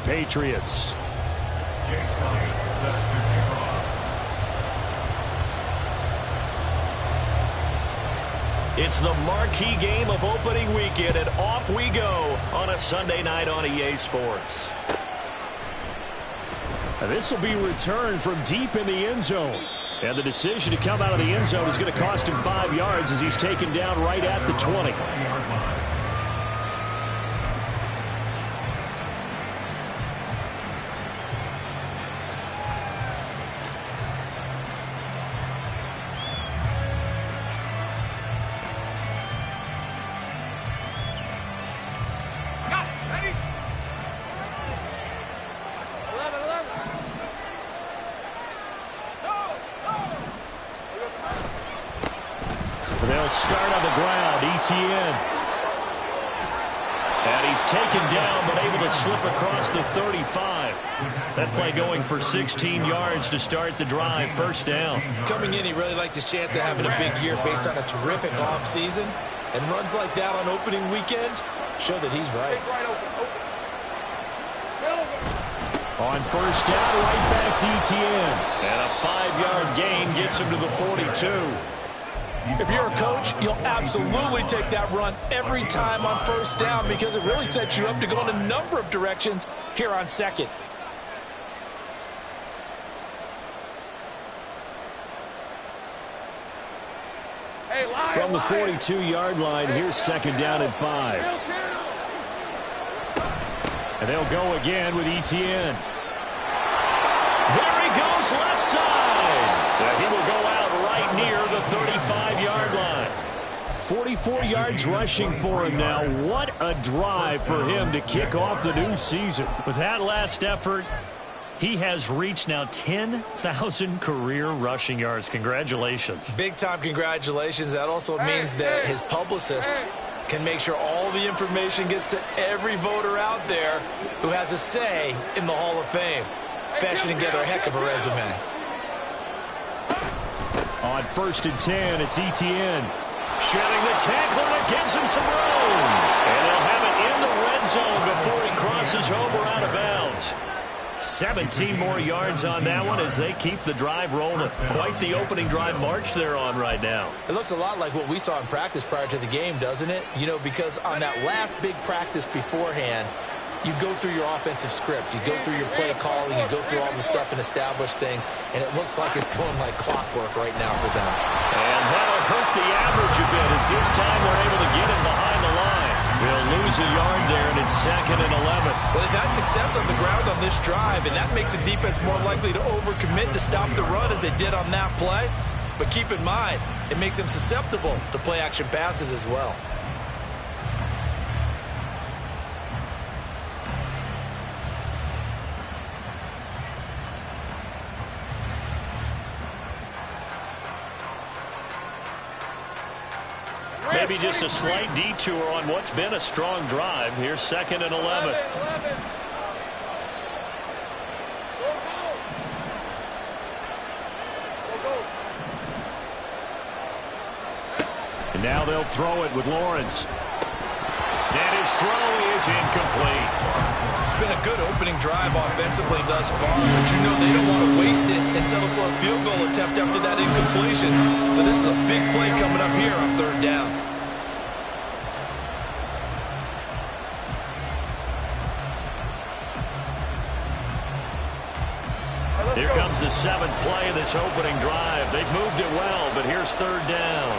Patriots. It's the marquee game of opening weekend, and off we go on a Sunday night on EA Sports. This will be returned from deep in the end zone. And the decision to come out of the end zone is going to cost him 5 yards as he's taken down right at the 20. They'll start on the ground. ETN. And he's taken down, but able to slip across the 35. That play going for 16 yards to start the drive. First down. Coming in, he really liked his chance of having a big year based on a terrific offseason. And runs like that on opening weekend show that he's right. On first down, right back to ETN. And a 5-yard gain gets him to the 42. If you're a coach, you'll absolutely take that run every time on first down because it really sets you up to go in a number of directions here on second. From the 42-yard line, here's second down and 5. And they'll go again with ETN. There he goes, left side. And he will go out right near the 35-yard line. 44 yards rushing for him now. What a drive for him to kick off the new season. With that last effort, he has reached now 10,000 career rushing yards. Congratulations. Big-time congratulations. That also means that his publicist can make sure all the information gets to every voter out there who has a say in the Hall of Fame. Fashioning together a heck of a resume. On first and 10, it's ETN. Shedding the tackle that gives him some room. And he'll have it in the red zone before he crosses over out of bounds. 17 more yards on that one as they keep the drive rolling. Quite the opening drive march they're on right now. It looks a lot like what we saw in practice prior to the game, doesn't it? You know, because on that last big practice beforehand, you go through your offensive script. You go through your play calling. You go through all the stuff and establish things. And it looks like it's going like clockwork right now for them. And that'll hurt the average a bit as this time they're able to get him behind the line. He'll lose a yard there, and it's second and 11. Well, they've had success on the ground on this drive, and that makes a defense more likely to overcommit to stop the run as they did on that play. But keep in mind, it makes them susceptible to play-action passes as well. Maybe just a slight detour on what's been a strong drive. Here's second and 11. And now they'll throw it with Lawrence. And his throw is incomplete. It's been a good opening drive offensively thus far, but you know they don't want to waste it and settle for a field goal attempt after that incompletion. So this is a big play coming up here on third down. Here comes the 7th play of this opening drive. They've moved it well, but here's third down.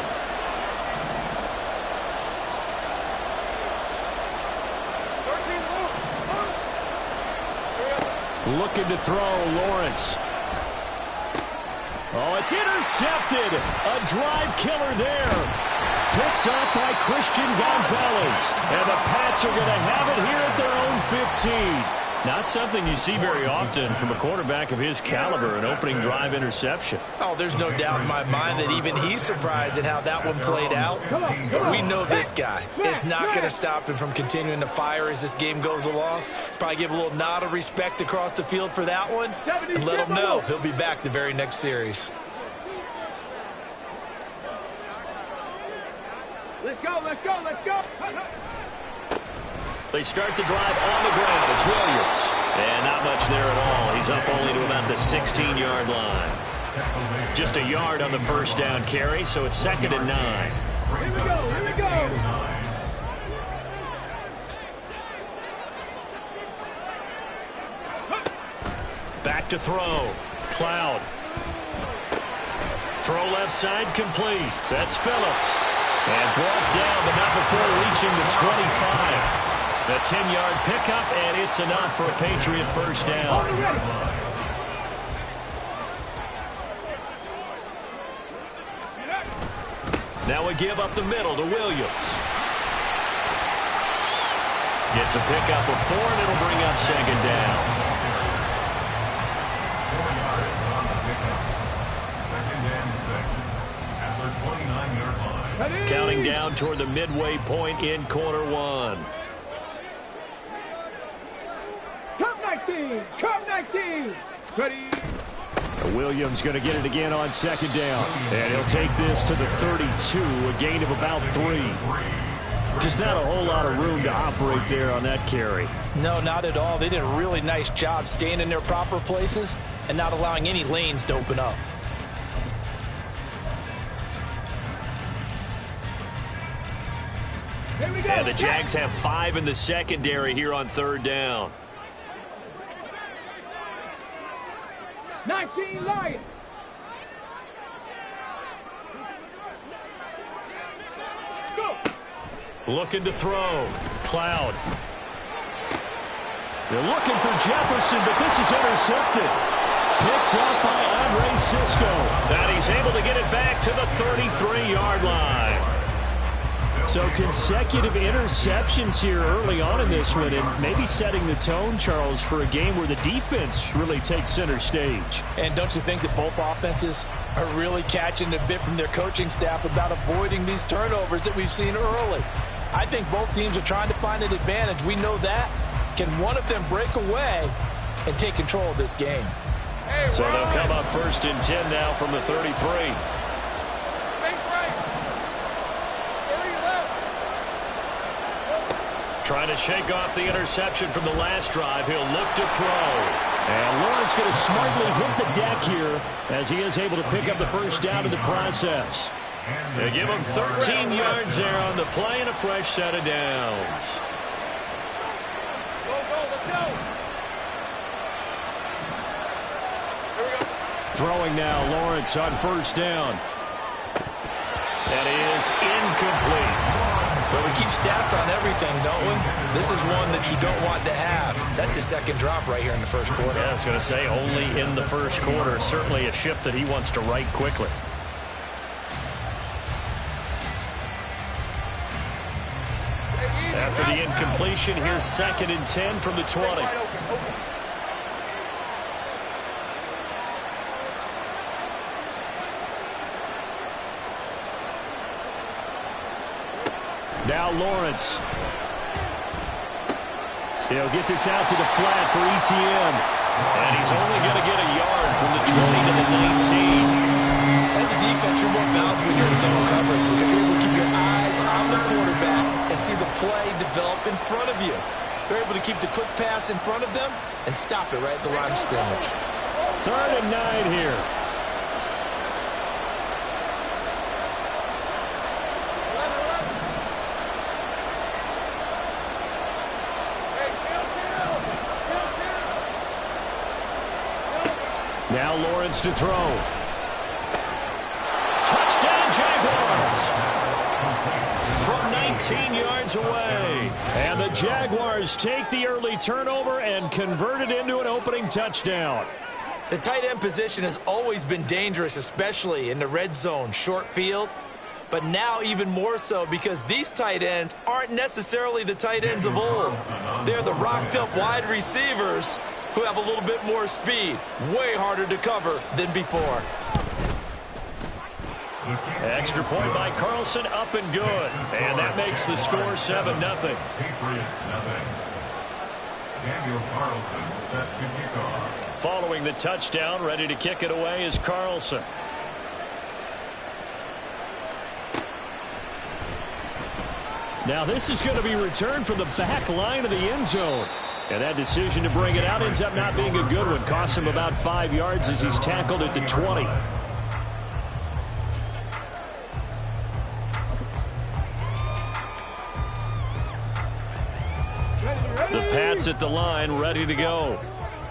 Looking to throw, Lawrence. Oh, it's intercepted. A drive killer there. Picked up by Christian Gonzalez. And the Pats are going to have it here at their own 15. Not something you see very often from a quarterback of his caliber, an opening drive interception. Oh, there's no doubt in my mind that even he's surprised at how that one played out. But we know this guy is not going to stop him from continuing to fire as this game goes along. Probably give a little nod of respect across the field for that one and let him know he'll be back the very next series. Let's go, let's go, let's go. They start the drive on the ground. It's Williams. the 16-yard line. Just a yard on the first down carry, so it's 2nd and 9. Here we go, here we go. Back to throw. Cloud. Throw left side complete. That's Phillips. And brought down, but not before reaching the 25. A 10-yard pickup, and it's enough for a Patriot first down. Now we give up the middle to Williams. Gets a pickup of 4, and it'll bring up 2nd down. Counting down toward the midway point in quarter 1. Come 19, come 19. Ready. Williams going to get it again on 2nd down. And he'll take this to the 32, a gain of about 3. Just not a whole lot of room to operate there on that carry. No, not at all. They did a really nice job staying in their proper places and not allowing any lanes to open up. And the Jags have 5 in the secondary here on 3rd down. 19 Lions. Let's go. Looking to throw. Cloud. They're looking for Jefferson, but this is intercepted. Picked up by Andre Cisco. And he's able to get it back to the 33-yard line. So consecutive interceptions here early on in this one, and maybe setting the tone, Charles, for a game where the defense really takes center stage. And don't you think that both offenses are really catching a bit from their coaching staff about avoiding these turnovers that we've seen early? I think both teams are trying to find an advantage. We know that. Can one of them break away and take control of this game? Hey, so they'll come up 1st and 10 now from the 33. Trying to shake off the interception from the last drive. He'll look to throw. And Lawrence going to smartly hit the deck here as he is able to pick up the first down in the process. They give him 13 yards there on the play and a fresh set of downs. Go, let's go. Here we go. Throwing now, Lawrence on 1st down. That is incomplete. Well, we keep stats on everything, don't we? This is one that you don't want to have. That's his 2nd drop right here in the 1st quarter. Yeah, I was going to say only in the 1st quarter. Certainly a ship that he wants to right quickly. After the incompletion, here's 2nd and 10 from the 20. Now Lawrence. He'll get this out to the flat for ETN. And he's only going to get a yard from the 20 to the 19. As a defense, you're more balanced when you're in zone coverage because you're able to keep your eyes on the quarterback and see the play develop in front of you. You're able to keep the quick pass in front of them and stop it right at the line of scrimmage. 3rd and 9 here. Now Lawrence to throw. Touchdown Jaguars! From 19 yards away. And the Jaguars take the early turnover and convert it into an opening touchdown. The tight end position has always been dangerous, especially in the red zone, short field. But now even more so because these tight ends aren't necessarily the tight ends of old. They're the rocked-up wide receivers who have a little bit more speed. Way harder to cover than before. Extra point by Carlson, up and good. And that makes the score 7-0. Patriots nothing. Daniel Carlson set to kick off. Following the touchdown, ready to kick it away is Carlson. Now this is going to be returned from the back line of the end zone. And that decision to bring it out ends up not being a good one. Costs him about 5 yards as he's tackled at the 20. The Pats at the line, ready to go.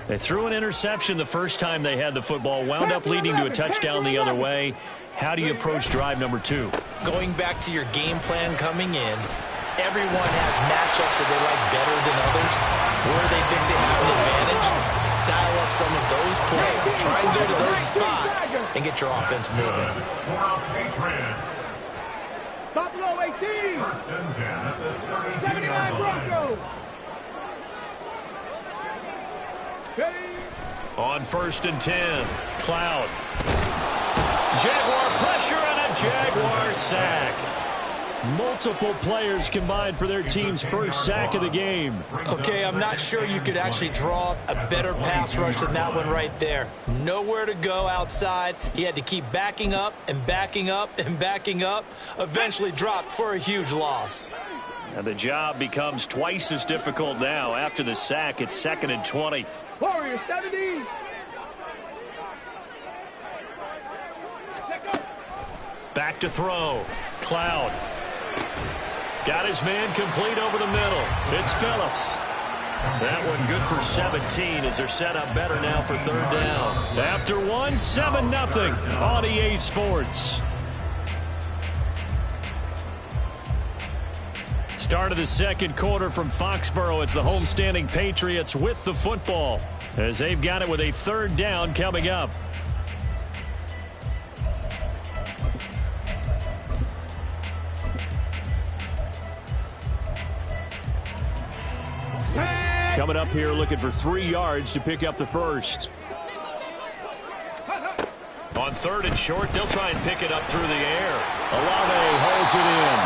They threw an interception the first time they had the football, wound up leading to a touchdown the other way. How do you approach drive number 2? Going back to your game plan coming in, everyone has matchups that they like better than others. Where they think they have an advantage, dial up some of those plays. Try and go to those spots and get your offense moving. Patriots. Buffalo 18. First and 10 at the 79 32-yard line. Broncos. On first and 10, Cloud. Jaguar pressure and a Jaguar sack. Multiple players combined for their team's first sack of the game. Okay, I'm not sure you could actually draw up a better pass rush than that one right there. Nowhere to go outside. He had to keep backing up and backing up and backing up. Eventually dropped for a huge loss. And the job becomes twice as difficult now. After the sack, it's 2nd and 20. Warriors 70. Back to throw. Cloud. Got his man complete over the middle. It's Phillips. That one good for 17 as they're set up better now for 3rd down. After one, 7-0 on EA Sports. Start of the second quarter from Foxborough. It's the homestanding Patriots with the football as they've got it with a 3rd down coming up. Coming up here looking for 3 yards to pick up the first. On 3rd and short, they'll try and pick it up through the air. Olave holds it in.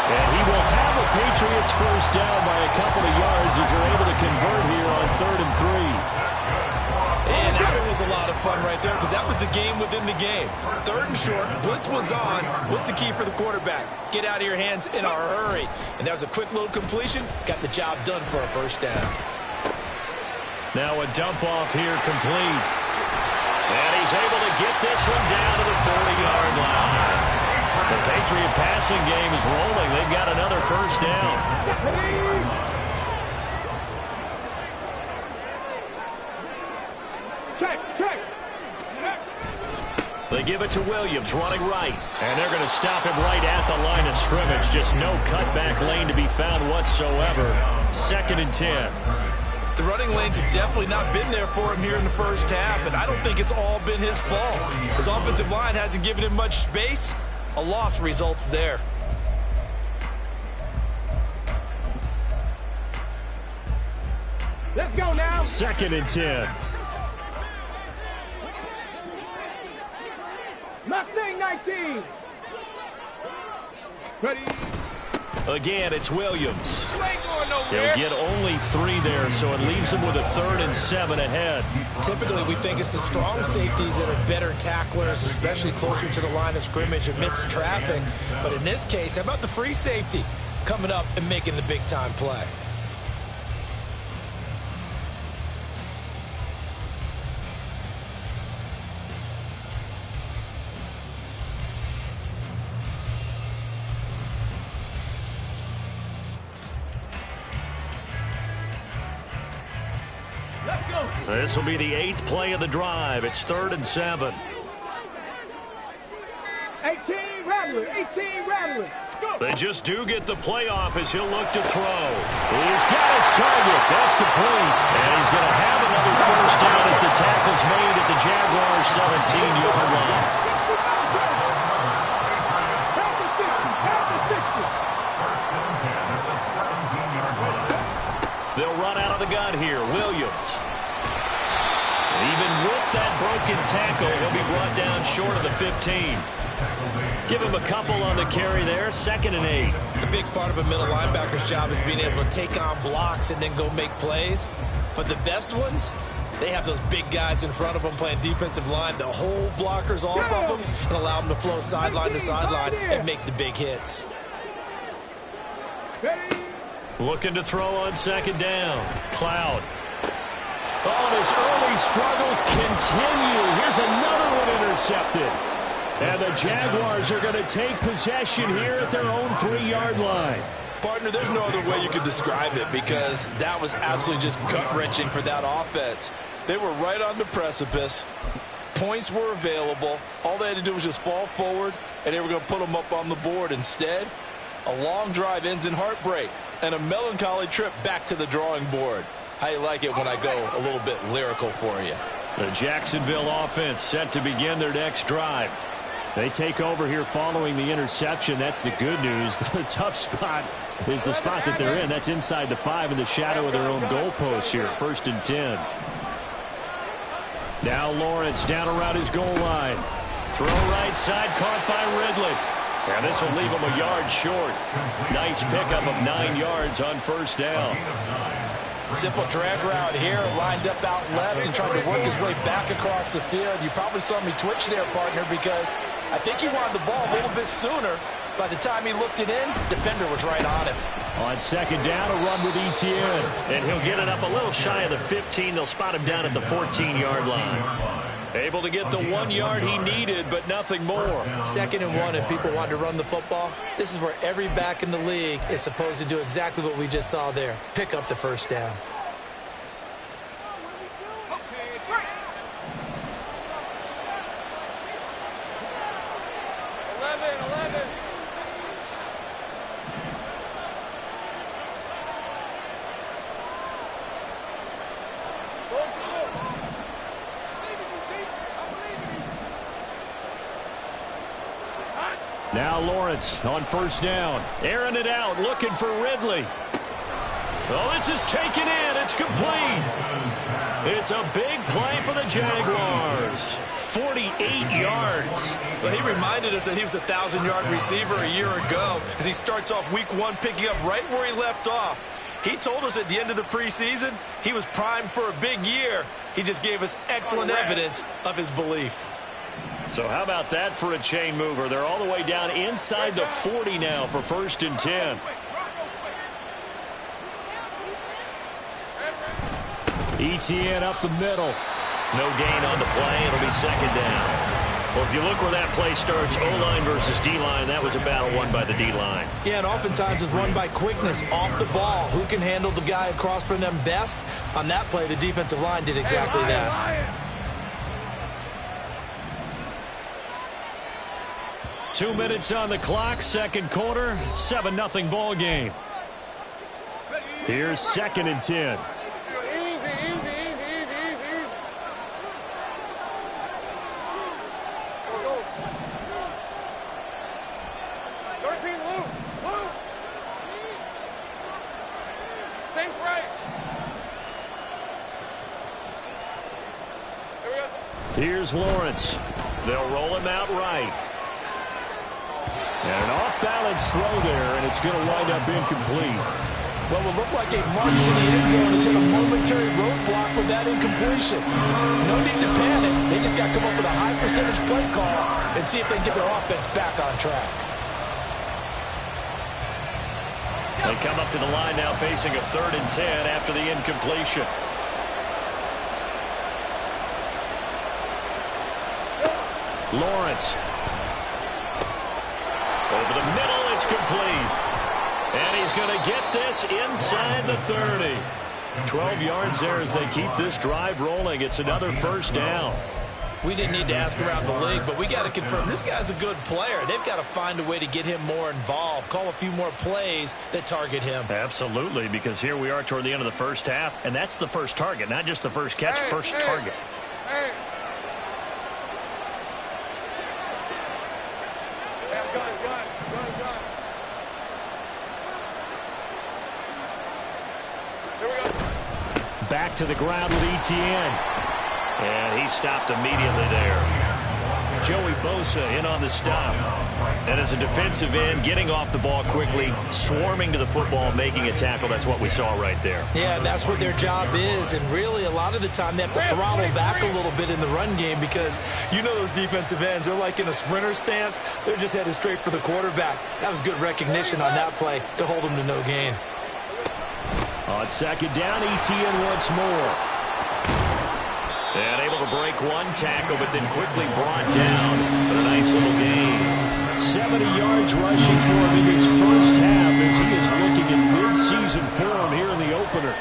And he will have a Patriots first down by a couple of yards as they're able to convert here on 3rd and 3. And that one was a lot of fun right there because that was the game within the game. 3rd and short, blitz was on. What's the key for the quarterback? Get out of your hands in a hurry. And that was a quick little completion. Got the job done for a first down. Now a dump off here complete. And he's able to get this one down to the 40-yard line. The Patriot passing game is rolling. They've got another first down. Check. They give it to Williams running right. And they're going to stop him right at the line of scrimmage. Just no cutback lane to be found whatsoever. 2nd and 10. The running lanes have definitely not been there for him here in the first half, and I don't think it's all been his fault. His offensive line hasn't given him much space. A loss results there. Let's go now. 2nd and 10. Mustang 19. Ready. Again, it's Williams. You ain't going nowhere. They'll get only 3 there, so it leaves them with a 3rd and 7 ahead. Typically, we think it's the strong safeties that are better tacklers, especially closer to the line of scrimmage amidst traffic. But in this case, how about the free safety coming up and making the big-time play? This will be the 8th play of the drive. It's 3rd and 7. 18 rattling. Go. They just do get the playoff as he'll look to throw. He's got his target. That's complete. And he's going to have another first down as the tackle's made at the Jaguars' 17-yard line. They'll run out of the gun here. Williams. Even with that broken tackle, he'll be brought down short of the 15. Give him a couple on the carry there. 2nd and 8. The big part of a middle linebacker's job is being able to take on blocks and then go make plays. But the best ones, they have those big guys in front of them playing defensive line. The whole blockers off of them and allow them to flow sideline to sideline and make the big hits. Looking to throw on second down. Cloud. Oh, and his early struggles continue. Here's another one intercepted. And the Jaguars are going to take possession here at their own 3-yard line. Partner, there's no other way you could describe it because that was absolutely just gut-wrenching for that offense. They were right on the precipice. Points were available. All they had to do was just fall forward, and they were going to put them up on the board. Instead, a long drive ends in heartbreak and a melancholy trip back to the drawing board. How you like it when I go a little bit lyrical for you? The Jacksonville offense set to begin their next drive. They take over here following the interception. That's the good news. The tough spot is the spot that they're in. That's inside the 5 in the shadow of their own goalpost here. 1st and 10. Now Lawrence down around his goal line. Throw right side, caught by Ridley. And this will leave him a yard short. Nice pickup of 9 yards on 1st down. Simple drag route here, lined up out left and tried to work his way back across the field. You probably saw me twitch there, partner, because I think he wanted the ball a little bit sooner. By the time he looked it in, the defender was right on him. On 2nd down, a run with Etienne. And he'll get it up a little shy of the 15. They'll spot him down at the 14-yard line. Able to get the 1 yard he needed, but nothing more. 2nd and 1, if people want to run the football, this is where every back in the league is supposed to do exactly what we just saw there. Pick up the 1st down. Now Lawrence on 1st down. Airing it out, looking for Ridley. Oh, this is taken in. It's complete. It's a big play for the Jaguars. 48 yards. Well, he reminded us that he was a 1,000-yard receiver a year ago as he starts off week 1 picking up right where he left off. He told us at the end of the preseason he was primed for a big year. He just gave us excellent evidence of his belief. So how about that for a chain mover? They're all the way down inside the 40 now for 1st and 10. Etienne up the middle. No gain on the play. It'll be 2nd down. Well, if you look where that play starts, O-line versus D-line, that was a battle won by the D-line. Yeah, and oftentimes it's won by quickness off the ball. Who can handle the guy across from them best? On that play, the defensive line did exactly that. 2 minutes on the clock, 2nd quarter, 7-0 ball game. Here's 2nd and 10. Here's Lawrence. They'll roll him out right. And an off-balance throw there, and it's going to wind up incomplete. Well, it will look like a march to the end zone is in a momentary roadblock with that incompletion. No need to panic. They just got to come up with a high percentage play call and see if they can get their offense back on track. They come up to the line now facing a 3rd and 10 after the incompletion. Lawrence. Over the middle, it's complete. And he's going to get this inside the 30. 12 yards there as they keep this drive rolling. It's another 1st down. We didn't need to ask around the league, but we got to confirm this guy's a good player. They've got to find a way to get him more involved, call a few more plays that target him. Absolutely, because here we are toward the end of the 1st half, and that's the first target, not just the first catch, first target. Back to the ground with Etienne. And he stopped immediately there. Joey Bosa in on the stop. And as a defensive end, getting off the ball quickly, swarming to the football, making a tackle. That's what we saw right there. Yeah, that's what their job is. And really, a lot of the time, they have to throttle back a little bit in the run game because you know those defensive ends, they're like in a sprinter stance. They're just headed straight for the quarterback. That was good recognition on that play to hold them to no gain. On second down, ETN once more. And able to break one tackle, but then quickly brought down. But a nice little gain. 70 yards rushing for him in his first half as he is looking in mid-season form here in the opener.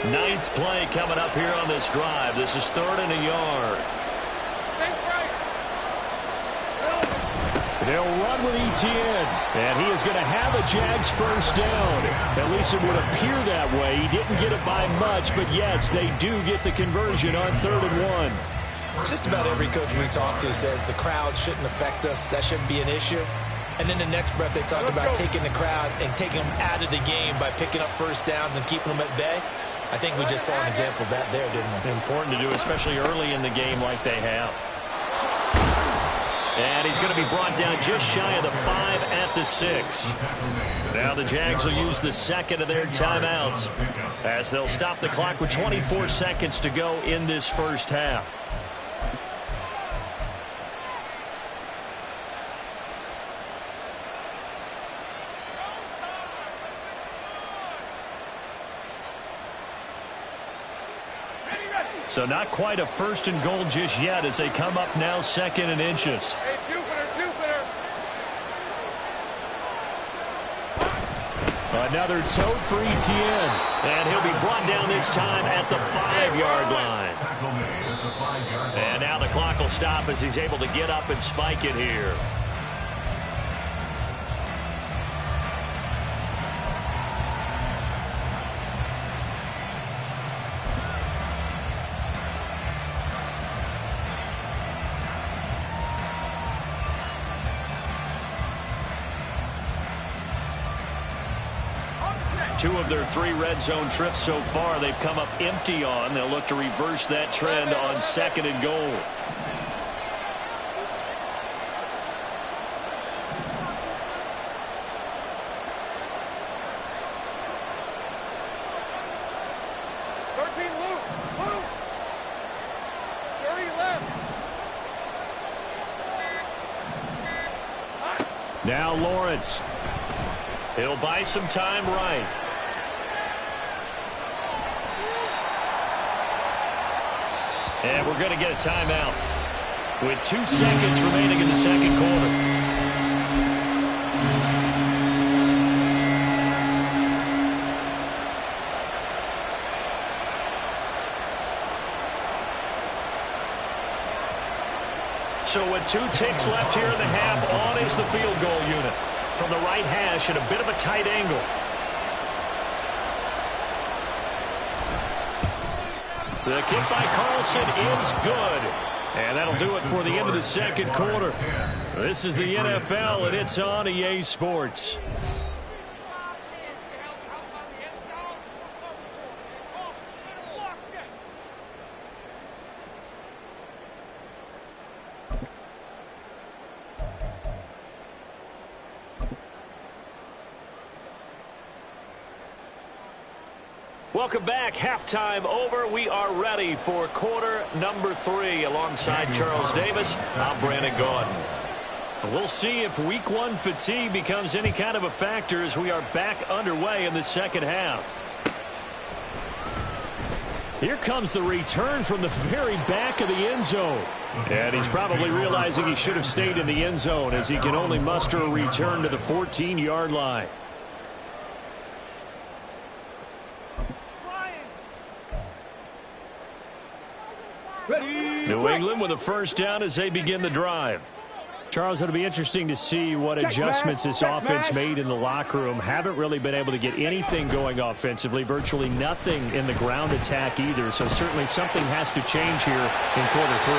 Ninth play coming up here on this drive. This is 3rd and a yard. They'll run with ETN, and he is going to have a Jags first down. At least it would appear that way. He didn't get it by much, but yes, they do get the conversion on 3rd and 1. Just about every coach we talk to says the crowd shouldn't affect us. That shouldn't be an issue. And then the next breath they talk about taking the crowd and taking them out of the game by picking up first downs and keeping them at bay. I think we just saw an example of that there, didn't we? Important to do, especially early in the game like they have. And he's going to be brought down just shy of the 5 at the 6. Now the Jags will use the second of their timeouts as they'll stop the clock with 24 seconds to go in this first half. So not quite a 1st and goal just yet as they come up now 2nd and inches. Hey, Jupiter. Another tote for ETN. And he'll be brought down this time at the 5-yard line. And now the clock will stop as he's able to get up and spike it here. Two of their 3 red zone trips so far they've come up empty on. They'll look to reverse that trend on 2nd and goal. Now Lawrence. He'll buy some time right. And we're going to get a timeout with 2 seconds remaining in the second quarter. So with 2 ticks left here in the half, on is the field goal unit. From the right hash at a bit of a tight angle. The kick by Carlson is good. And that'll do it for the end of the second quarter. This is the NFL, and it's on EA Sports. Welcome back. Halftime over. We are ready for quarter number 3. Alongside Charles Davis, I'm Brandon Gaudin. We'll see if week 1 fatigue becomes any kind of a factor as we are back underway in the second half. Here comes the return from the very back of the end zone. And he's probably realizing he should have stayed in the end zone as he can only muster a return to the 14-yard line. New England with a first down as they begin the drive. Charles, it'll be interesting to see what adjustments this offense made in the locker room. Haven't really been able to get anything going offensively, virtually nothing in the ground attack either. So certainly something has to change here in quarter 3.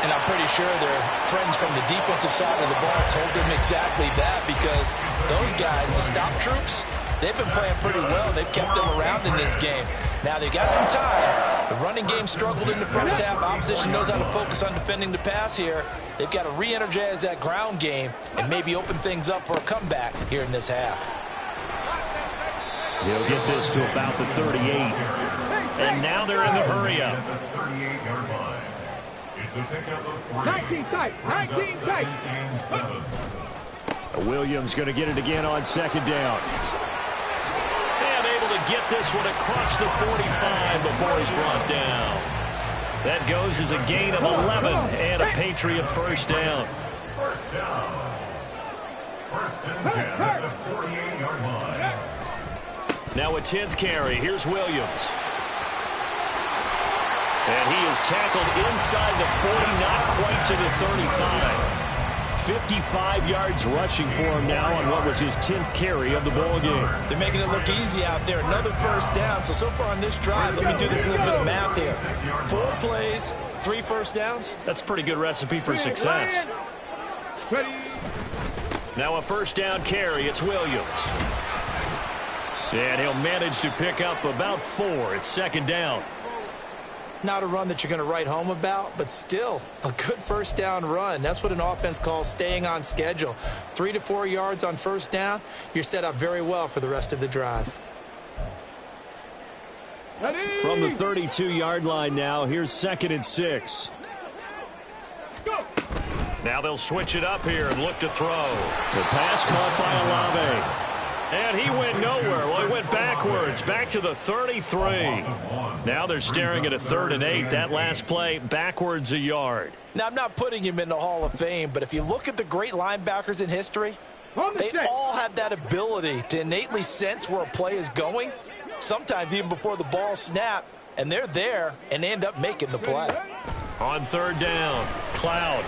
And I'm pretty sure their friends from the defensive side of the ball told them exactly that, because those guys, the stop troops, they've been playing pretty well. They've kept them around in this game. Now they've got some time. The running game struggled in the first half. Opposition knows how to focus on defending the pass here. They've got to re-energize that ground game and maybe open things up for a comeback here in this half. He'll get this to about the 38. And now they're in the hurry-up. At the 38-yard line. It's a pickup of 3. 19 tight. 19 tight. And 7. Williams going to get it again on second down. And able to get this one across the 45 before he's brought down. That goes as a gain of 11 and a Patriot first down. First down. First and 10 at the 48-yard line. Now a 10th carry. Here's Williams. And he is tackled inside the 40, not quite to the 35. 55 yards rushing for him now on what was his 10th carry of the ball game. They're making it look easy out there. Another first down. So far on this drive, let me do this little bit of math here. 4 plays, 3 first downs. That's a pretty good recipe for success. Ready. Now a first down carry. It's Williams. And he'll manage to pick up about 4. It's second down. Not a run that you're going to write home about, but still a good first down run. That's what an offense calls staying on schedule. 3 to 4 yards on first down. You're set up very well for the rest of the drive. Ready. From the 32-yard line now, here's second and 6. Go. Now they'll switch it up here and look to throw. The pass caught by Olave. And he went nowhere. Well, he went backwards, back to the 33. Now they're staring at a 3rd and 8. That last play, backwards a yard. Now, I'm not putting him in the Hall of Fame, but if you look at the great linebackers in history, they all have that ability to innately sense where a play is going, sometimes even before the ball snapped, and they're there and they end up making the play. On 3rd down, Cloud.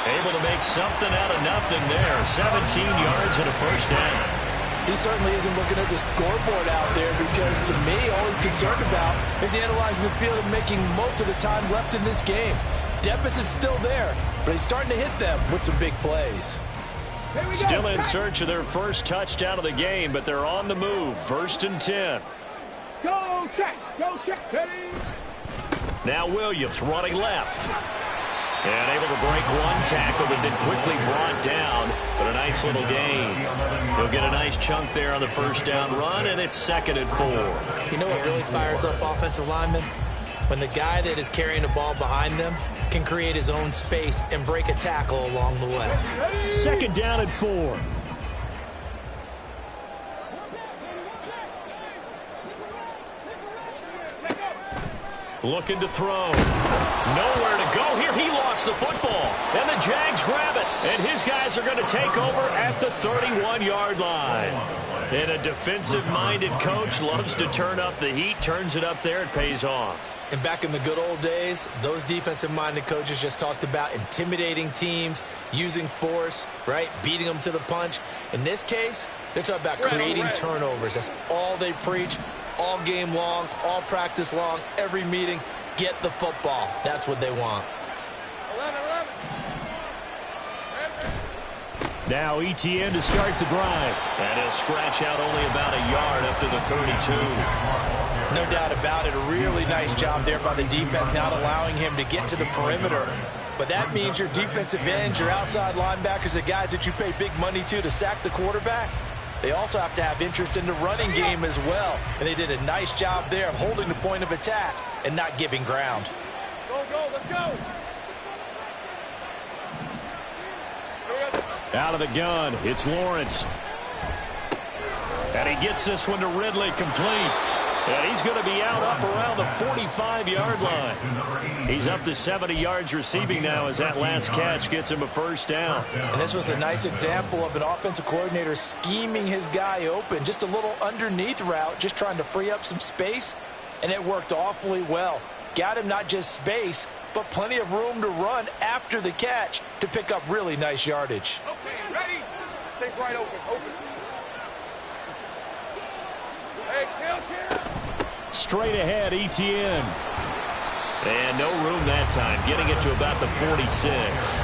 Able to make something out of nothing there. 17 yards and a first down. He certainly isn't looking at the scoreboard out there because, to me, all he's concerned about is analyzing the field and making most of the time left in this game. Deficit's still there, but he's starting to hit them with some big plays. Still in search of their first touchdown of the game, but they're on the move. 1st and 10. Go check. Go check. Ready. Now Williams running left. And able to break one tackle, but then quickly brought down. But a nice little gain. He'll get a nice chunk there on the first down run, and it's 2nd and 4. You know what really fires up offensive linemen? When the guy that is carrying the ball behind them can create his own space and break a tackle along the way. 2nd down and 4. Looking to throw. Nowhere to go here. He lost the football. And the Jags grab it. And his guys are going to take over at the 31-yard line. And a defensive-minded coach loves to turn up the heat, turns it up there, it pays off. And back in the good old days, those defensive-minded coaches just talked about intimidating teams, using force, right, beating them to the punch. In this case, they're talking about creating turnovers. That's all they preach. All game long, all practice long, every meeting, get the football. That's what they want. 11. Now ETN to start the drive. And he'll scratch out only about a yard up to the 32. No doubt about it. A really nice job there by the defense, not allowing him to get to the perimeter. But that means your defensive ends, your outside linebackers, the guys that you pay big money to sack the quarterback, they also have to have interest in the running game as well. And they did a nice job there of holding the point of attack and not giving ground. Go, let's go. Out of the gun, it's Lawrence. And he gets this one to Ridley complete. And he's going to be out up around the 45-yard line. He's up to 70 yards receiving now as that last catch gets him a first down. And this was a nice example of an offensive coordinator scheming his guy open. Just a little underneath route, just trying to free up some space. And it worked awfully well. Got him not just space, but plenty of room to run after the catch to pick up really nice yardage. Okay, ready? Stay right open. Hey, kill. Straight ahead, ETN. And no room that time, getting it to about the 46.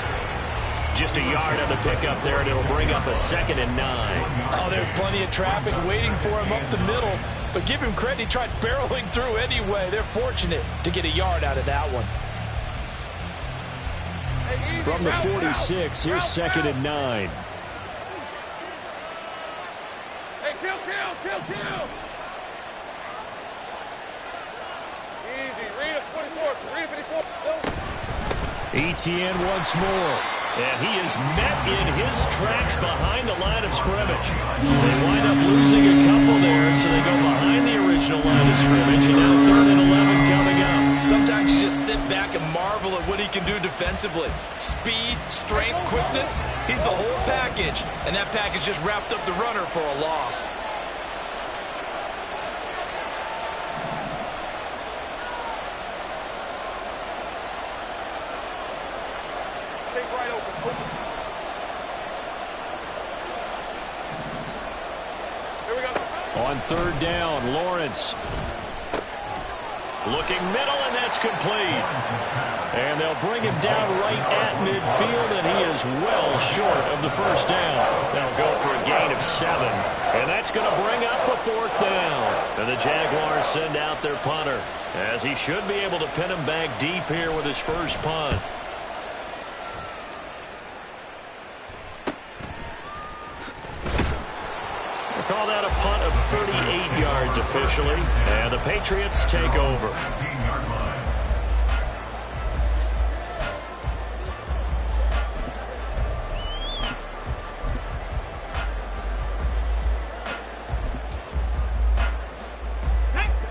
Just a yard on the pickup there, and it'll bring up a 2nd and 9. Oh, there's plenty of traffic waiting for him up the middle. But give him credit, he tried barreling through anyway. They're fortunate to get a yard out of that one. From the 46, here's 2nd and 9. Hey, Kill. Easy. Read it, 24. Read it, 54. ETN once more. And he is met in his tracks behind the line of scrimmage. They wind up losing a couple there, so they go behind the original line of scrimmage, and now 3rd and 11 coming up. Sometimes you just sit back and marvel at what he can do defensively. Speed, strength, quickness, he's the whole package. And that package just wrapped up the runner for a loss. Take right open. Here we go. On 3rd down, Lawrence. Looking middle, and that's complete. And they'll bring him down right at midfield, and he is well short of the 1st down. They'll go for a gain of 7. And that's going to bring up a 4th down. And the Jaguars send out their punter, as he should be able to pin him back deep here with his first punt. Call that a punt of 38 yards officially, and the Patriots take over.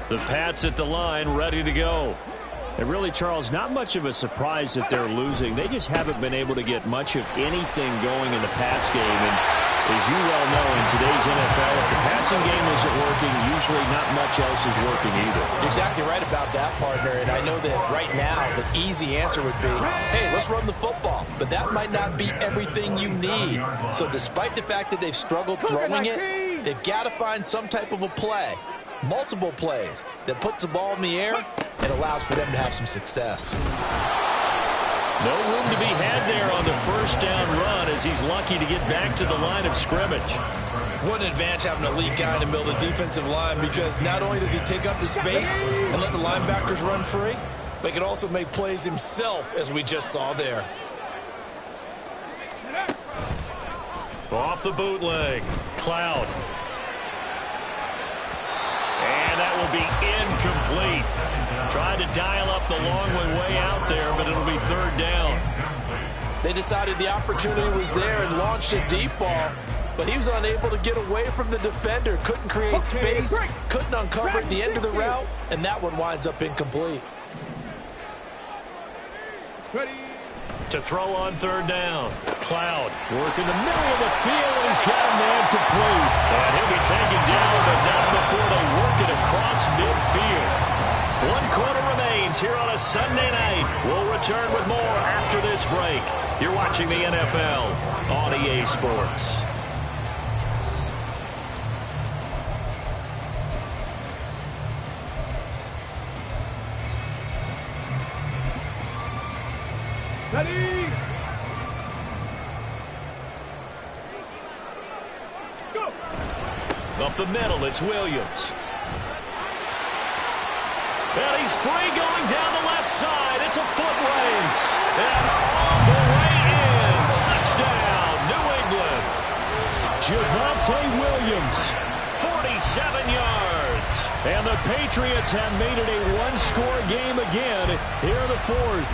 The Pats at the line, ready to go. And really, Charles, not much of a surprise that they're losing. They just haven't been able to get much of anything going in the pass game. And as you well know, in today's NFL, if the passing game isn't working, usually not much else is working either. You're exactly right about that, partner. And I know that right now the easy answer would be, hey, let's run the football. But that might not be everything you need. So despite the fact that they've struggled throwing it, they've got to find some type of a play, multiple plays, that puts the ball in the air and allows for them to have some success. No room to be had there on the 1st down run, as he's lucky to get back to the line of scrimmage. What an advantage having a elite guy in the middle of the defensive line, because not only does he take up the space and let the linebackers run free, but he can also make plays himself, as we just saw there. Off the bootleg, Cloud. And that will be incomplete. Tried to dial up the long one way out there, but it'll be 3rd down. They decided the opportunity was there and launched a deep ball, but he was unable to get away from the defender. Couldn't create space, couldn't uncover at the end of the route, and that one winds up incomplete. To throw on 3rd down, Cloud working the middle of the field, and he's got a man complete. And he'll be taken down, but not before they work it across midfield. 1 quarter remains here on a Sunday night. We'll return with more after this break. You're watching the NFL on EA Sports. Ready? Go. Up the middle, it's Williams. And he's free going down the left side. It's a foot race. And all the way in. Touchdown, New England. Javonte Williams, 47 yards. And the Patriots have made it a one-score game again here in the 4th.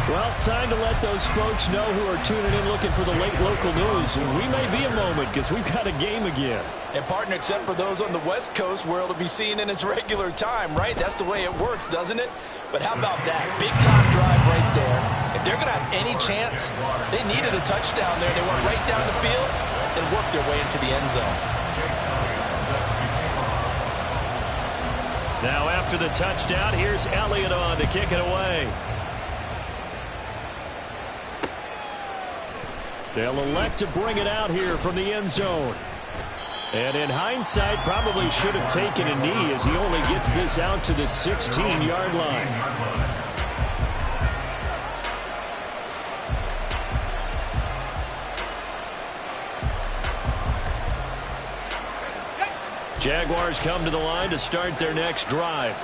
Well, time to let those folks know who are tuning in looking for the late local news. We may be a moment because we've got a game again. And, partner, except for those on the West Coast where it'll be seen in its regular time, right? That's the way it works, doesn't it? But how about that? Big-time drive right there. If they're going to have any chance, they needed a touchdown there. They went right down the field and worked their way into the end zone. Now, after the touchdown, here's Elliott on to kick it away. They'll elect to bring it out here from the end zone. And in hindsight, probably should have taken a knee, as he only gets this out to the 16-yard line. Jaguars come to the line to start their next drive.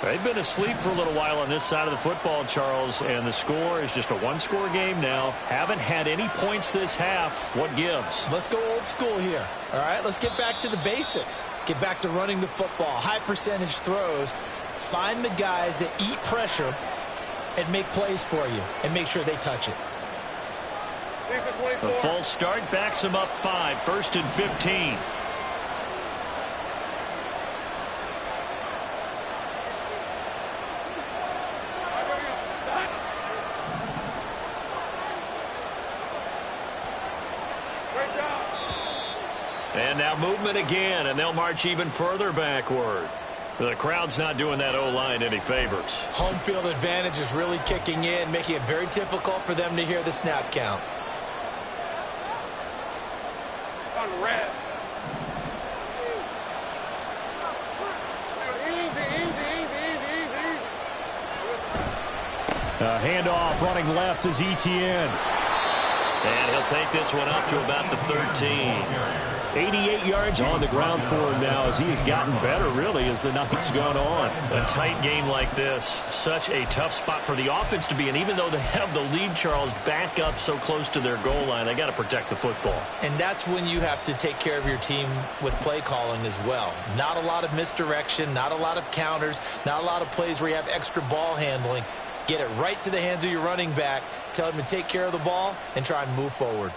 They've been asleep for a little while on this side of the football, Charles, and the score is just a one-score game now. Haven't had any points this half. What gives? Let's go old school here. All right, let's get back to the basics. Get back to running the football, high percentage throws. Find the guys that eat pressure and make plays for you and make sure they touch it. A false start backs him up 5, 1st and 15. And now movement again, and they'll march even further backward. The crowd's not doing that O-line any favors. Home field advantage is really kicking in, making it very difficult for them to hear the snap count. On red. Handoff running left is Etienne. And he'll take this one up to about the 13. 88 yards on the ground for him now as he has gotten better, really, as the night's gone on. A tight game like this, such a tough spot for the offense to be in. Even though they have the lead, Charles, back up so close to their goal line, they got to protect the football. And that's when you have to take care of your team with play calling as well. Not a lot of misdirection, not a lot of counters, not a lot of plays where you have extra ball handling. Get it right to the hands of your running back, tell him to take care of the ball, and try and move forward.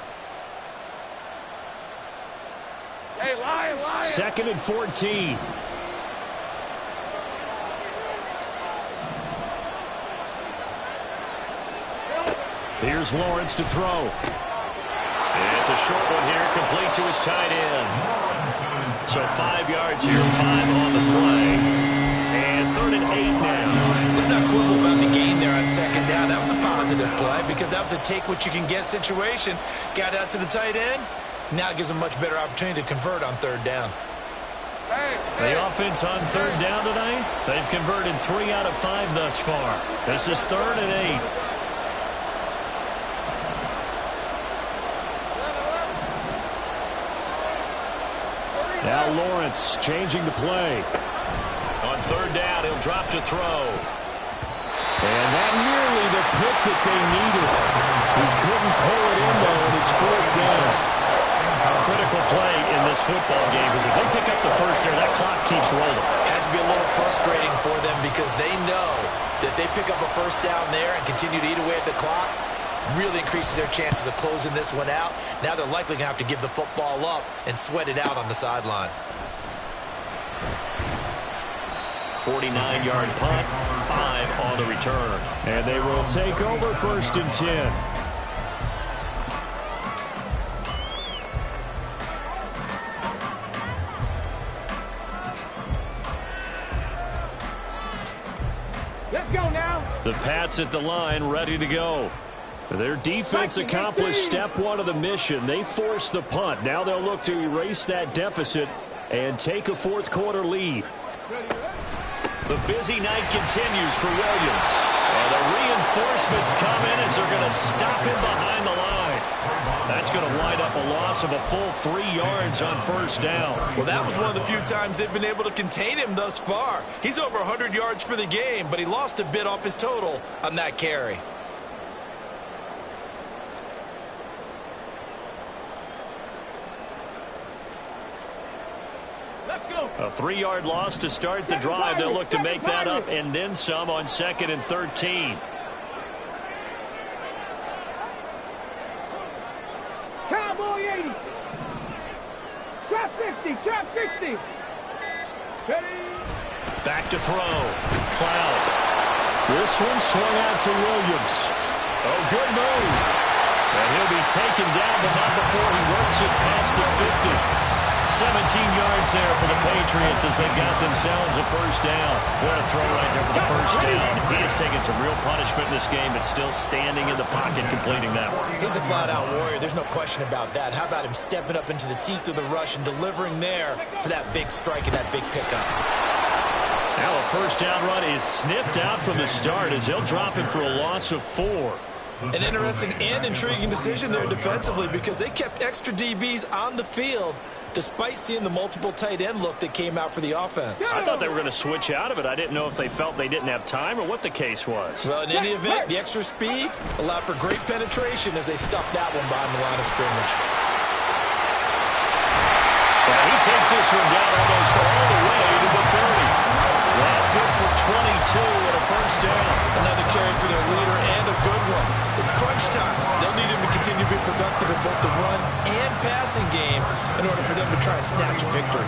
Hey, Lion. 2nd and 14. Here's Lawrence to throw. And it's a short one here, complete to his tight end. So 5 yards here, 5 on the play. And 3rd and 8 now. Let's not quibble about the gain there on 2nd down. That was a positive play because that was a take-what-you-can-get situation. Got out to the tight end. Now it gives them a much better opportunity to convert on 3rd down. The offense on 3rd down tonight, they've converted 3 out of 5 thus far. This is 3rd and 8. Now Lawrence changing the play. On 3rd down, he'll drop to throw. And that nearly the pick that they needed. He couldn't pull it in, though, and it's 4th down. Critical play in this football game because if they pick up the first there, that clock keeps rolling. Has to be a little frustrating for them because they know that they pick up a 1st down there and continue to eat away at the clock, really increases their chances of closing this one out. Now they're likely going to have to give the football up and sweat it out on the sideline. 49-yard punt, 5 on the return. And they will take over 1st and 10. Let's go now. The Pats at the line, ready to go. Their defense accomplished step 1 of the mission. They forced the punt. Now they'll look to erase that deficit and take a 4th quarter lead. The busy night continues for Williams. And the reinforcements come in as they're going to stop him behind the line. That's going to wind up a loss of a full 3 yards on 1st down. Well, that was one of the few times they've been able to contain him thus far. He's over 100 yards for the game, but he lost a bit off his total on that carry. A 3-yard loss to start the drive. They'll look to make that up and then some on 2nd and 13. Cowboy 80. Trap 60. Trap 60. Back to throw. Cloud. This one swung out to Williams. Oh, good move. And he'll be taken down, but not before he works it past the 50. 17 yards there for the Patriots as they've got themselves a 1st down. What a throw right there for the 1st down. He has taken some real punishment in this game, but still standing in the pocket completing that one. He's a flat-out warrior. There's no question about that. How about him stepping up into the teeth of the rush and delivering there for that big strike and that big pickup? Now a 1st down run is sniffed out from the start as he'll drop it for a loss of 4. An interesting and intriguing decision there defensively because they kept extra DBs on the field despite seeing the multiple tight end look that came out for the offense. I thought they were going to switch out of it. I didn't know if they felt they didn't have time or what the case was. Well, in any event, the extra speed allowed for great penetration as they stuffed that one behind the line of scrimmage. And he takes this one down almost all the way to the 30. Well, good for 22 and a first down. Another carry for their leader and a good one. It's crunch time. They'll need him to continue to be productive in both the run and passing game in order for them to try and snatch a victory.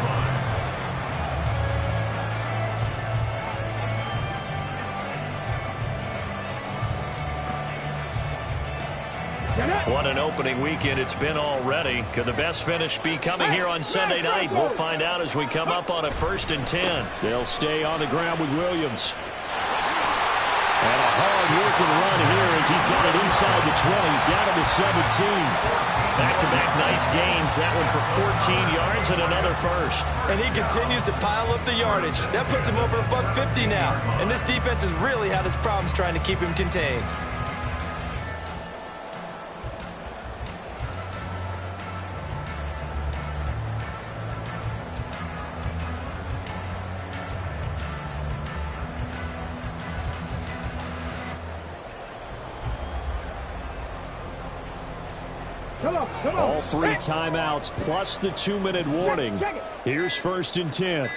What an opening weekend it's been already. Could the best finish be coming here on Sunday night? We'll find out as we come up on a 1st and 10. They'll stay on the ground with Williams. And a hard-working run here as he's got it inside the 20, down to the 17. Back-to-back nice gains. That one for 14 yards and another first. And he continues to pile up the yardage. That puts him over $150 now. And this defense has really had its problems trying to keep him contained. All 3 timeouts plus the 2-minute warning. Here's 1st and 10.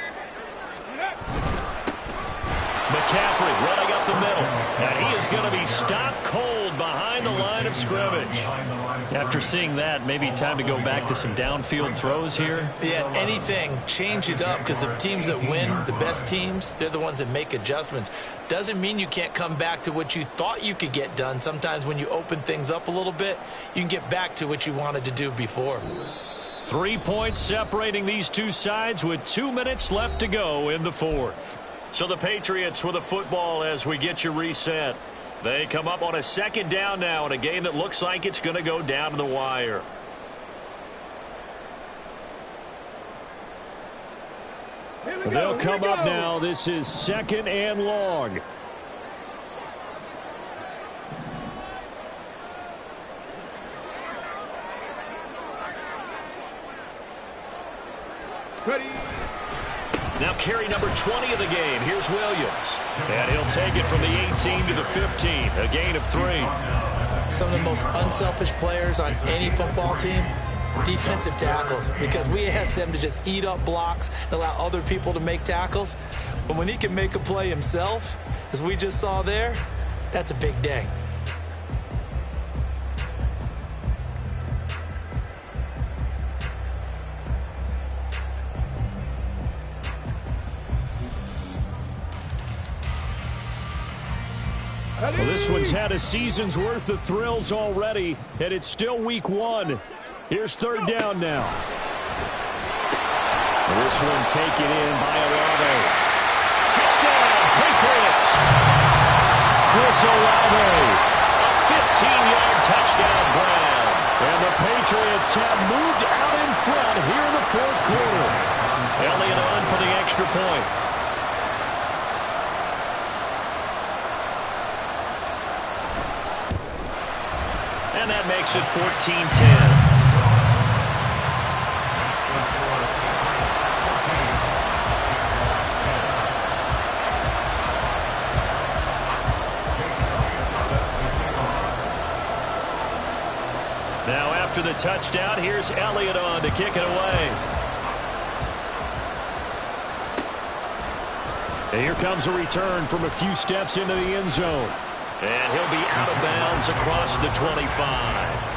McCaffrey running up the middle. And he is going to be stopped cold behind the line of scrimmage. After seeing that, maybe time to go back to some downfield throws here. Yeah, anything. Change it up because the teams that win, the best teams, they're the ones that make adjustments. Doesn't mean you can't come back to what you thought you could get done. Sometimes when you open things up a little bit, you can get back to what you wanted to do before. 3 points separating these two sides with 2 minutes left to go in the 4th. So the Patriots with the football as we get you reset. They come up on a 2nd down now in a game that looks like it's going to go down to the wire. They'll come up now. This is 2nd and long. Ready. Now carry number 20 of the game. Here's Williams. And he'll take it from the 18 to the 15. A gain of 3. Some of the most unselfish players on any football team, defensive tackles, because we ask them to just eat up blocks and allow other people to make tackles. But when he can make a play himself, as we just saw there, that's a big day. Well, this one's had a season's worth of thrills already, and it's still week 1. Here's 3rd down now. This one taken in by Olave. Touchdown, Patriots! Chris Olave, a 15-yard touchdown grab. And the Patriots have moved out in front here in the 4th quarter. Elliott on for the extra point. And that makes it 14-10. Now after the touchdown, here's Elliott on to kick it away. And here comes a return from a few steps into the end zone. And he'll be out of bounds across the 25.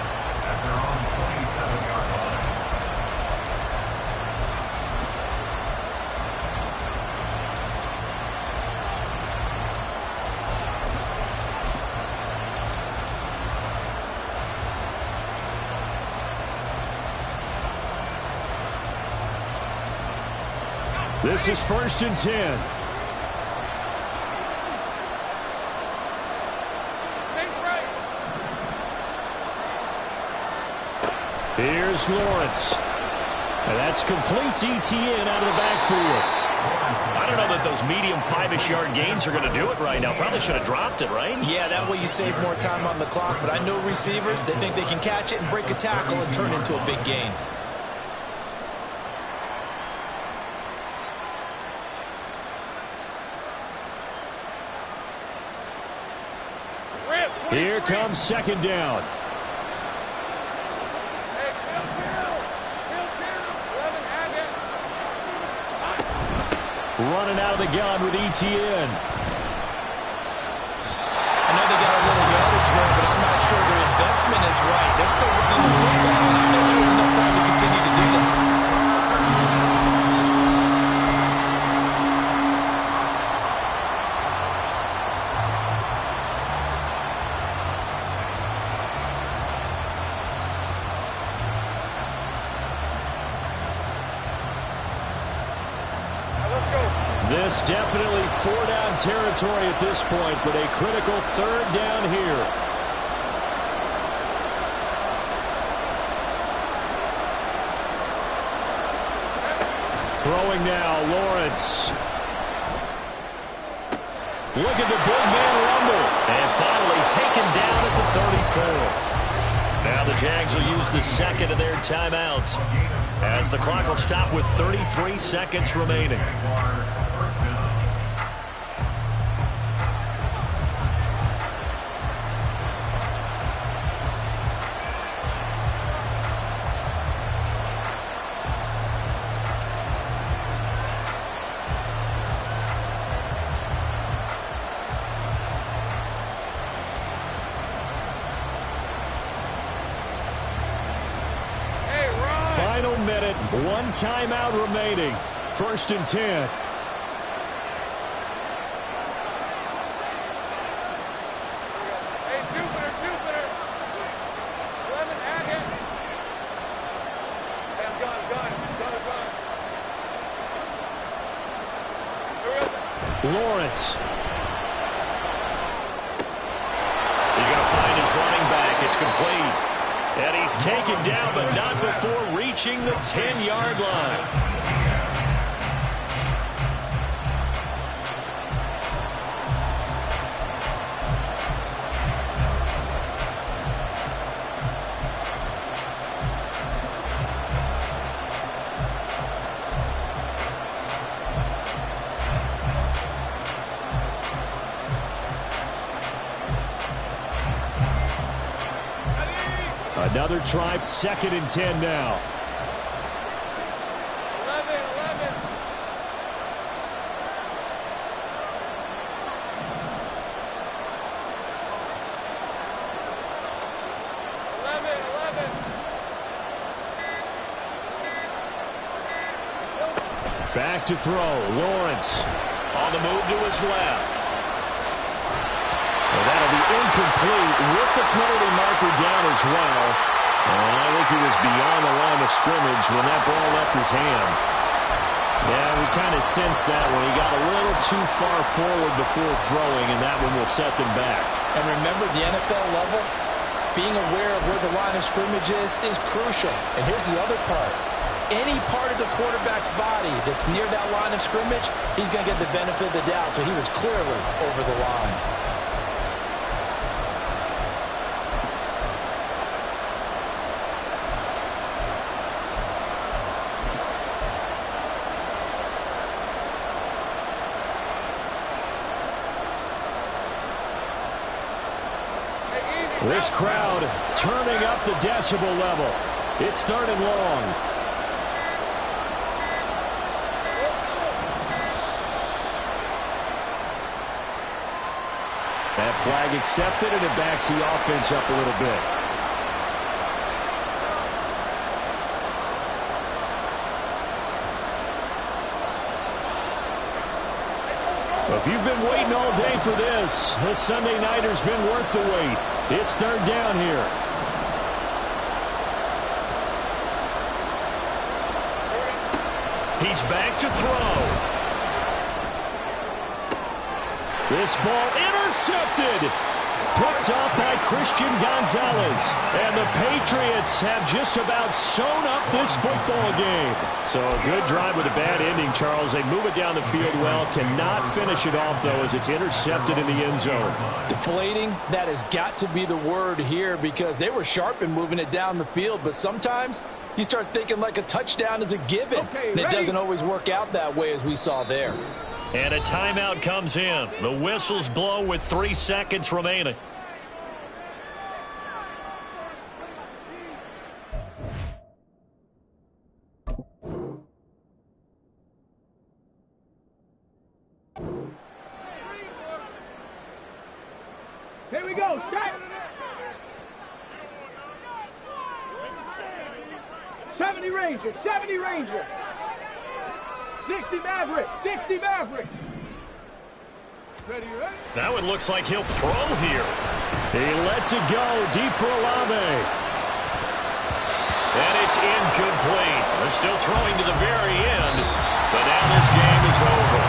This is 1st and 10. Here's Lawrence. And that's complete to ETN out of the backfield. I don't know that those medium 5-ish yard gains are going to do it right now. Probably should have dropped it, right? Yeah, that way you save more time on the clock. But I know receivers, they think they can catch it and break a tackle and turn into a big gain. Here comes second down. Running out of the gun with ETN. I know they got a little yardage there, but I'm not sure their investment is right. They're still running the football, and I'm not sure there's enough time to continue to do that. This definitely four-down territory at this point, but a critical third down here. Throwing now, Lawrence. Look at the big man rumble. And finally taken down at the 34. Now the Jags will use the second of their timeouts, as the clock will stop with 33 seconds remaining. Final minute, one timeout remaining. 1st and 10. Hey, Jupiter. 11, add it. Hey, I'm gone. Lawrence. He's going to find his running back. It's complete. And he's taken down, but not before reaching the 10-yard line. Another try, 2nd and 10 now. 11. Back to throw. Lawrence on the move to his left. Well, that'll be incomplete with the penalty marker down as well. And I think he was beyond the line of scrimmage when that ball left his hand. Yeah, we kind of sensed that when he got a little too far forward before throwing, and that one will set them back. And remember, the NFL level, being aware of where the line of scrimmage is crucial. And here's the other part. Any part of the quarterback's body that's near that line of scrimmage, he's going to get the benefit of the doubt. So he was clearly over the line. This crowd turning up the decibel level. It's 3rd and long. That flag accepted, and it backs the offense up a little bit. If you've been waiting all day for this Sunday nighter's been worth the wait. It's 3rd down here. He's back to throw. This ball intercepted. Picked off by Christian Gonzalez. And the Patriots have just about sewn up this football game. So a good drive with a bad ending, Charles. They move it down the field well. Cannot finish it off, though, as it's intercepted in the end zone. Deflating, that has got to be the word here, because they were sharp in moving it down the field. But sometimes you start thinking like a touchdown is a given. And it doesn't always work out that way, as we saw there. And a timeout comes in. The whistles blow with 3 seconds remaining. Here we go. Set. 70 Ranger. 70 Ranger. 60 Maverick. 60 Maverick. Ready, ready? Now it looks like he'll throw here. He lets it go deep for Olave. And it's incomplete. They're still throwing to the very end, but now this game is over.